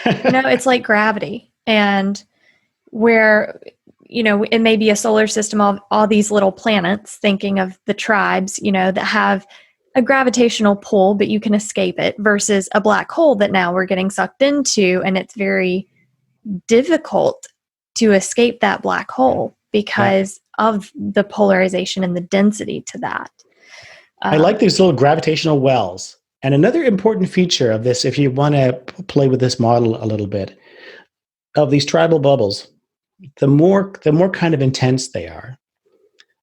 It's like gravity. And where, it may be a solar system of all these little planets, thinking of the tribes, that have a gravitational pull, but you can escape it, versus a black hole that now we're getting sucked into, and it's very difficult to escape that black hole because of the polarization and the density to that. I like these little gravitational wells. And another important feature of this, if you want to play with this model a little bit, of these tribal bubbles, the more kind of intense they are,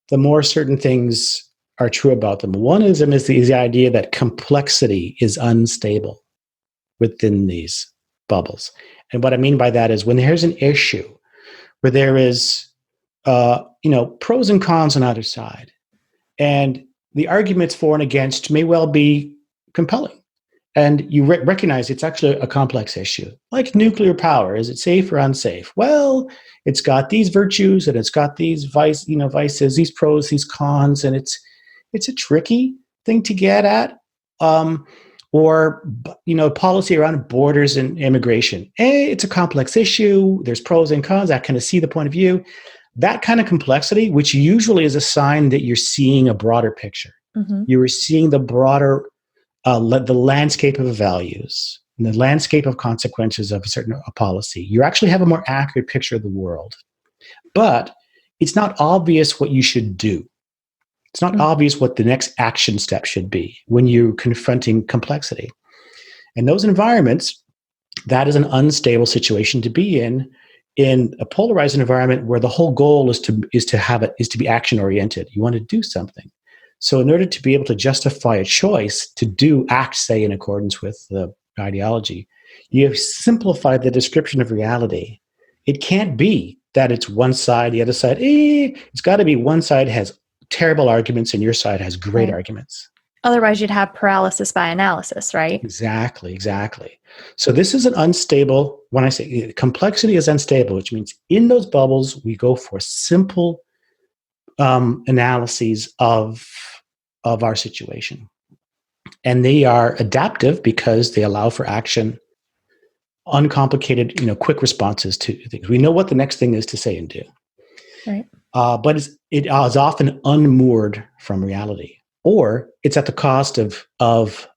the more certain things are true about them. One of them is the idea that complexity is unstable within these bubbles. And what I mean by that is when there's an issue where there is, pros and cons on either side, and the arguments for and against may well be compelling. And you recognize it's actually a complex issue. Like nuclear power, is it safe or unsafe? Well, it's got these virtues and it's got these vices, these pros, these cons, and it's a tricky thing to get at. Or policy around borders and immigration. It's a complex issue. There's pros and cons. I kind of see the point of view. That kind of complexity, which usually is a sign that you're seeing a broader picture. Mm-hmm. You're seeing the broader, the landscape of values, and the landscape of consequences of a certain policy. You actually have a more accurate picture of the world. But it's not obvious what you should do. It's not obvious what the next action step should be when you're confronting complexity. In those environments, that is an unstable situation to be in a polarized environment where the whole goal is to be action oriented. You want to do something. So in order to be able to justify a choice to act, say, in accordance with the ideology, you have simplified the description of reality. It can't be that it's one side, the other side. It's got to be one side has terrible arguments and your side has great arguments. Otherwise, you'd have paralysis by analysis, right? Exactly. So this is an unstable, when I say complexity is unstable, which means in those bubbles, we go for simple analyses of our situation. And they are adaptive because they allow for action, uncomplicated, quick responses to things. We know what the next thing is to say and do. Right. But it is often unmoored from reality, or it's at the cost of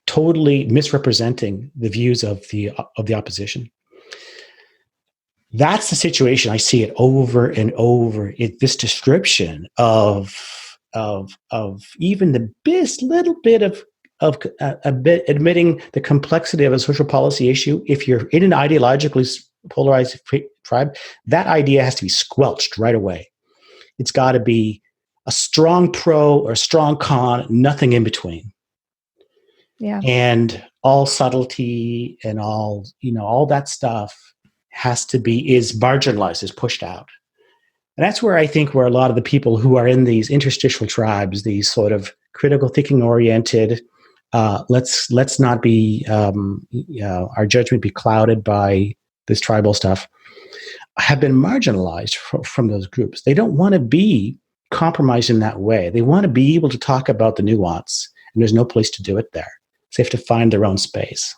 totally misrepresenting the views of the opposition. That's the situation. I see it over and over. This description of even the best little bit of admitting the complexity of a social policy issue. If you're in an ideologically polarized tribe, that idea has to be squelched right away. It's got to be a strong pro or a strong con, nothing in between. Yeah. And all subtlety and all that stuff is marginalized, is pushed out. And that's where I think where a lot of the people who are in these interstitial tribes, these sort of critical thinking oriented, let's not be, our judgment be clouded by this tribal stuff, have been marginalized from those groups. They don't want to be compromised in that way. They want to be able to talk about the nuance, and there's no place to do it there. So they have to find their own space.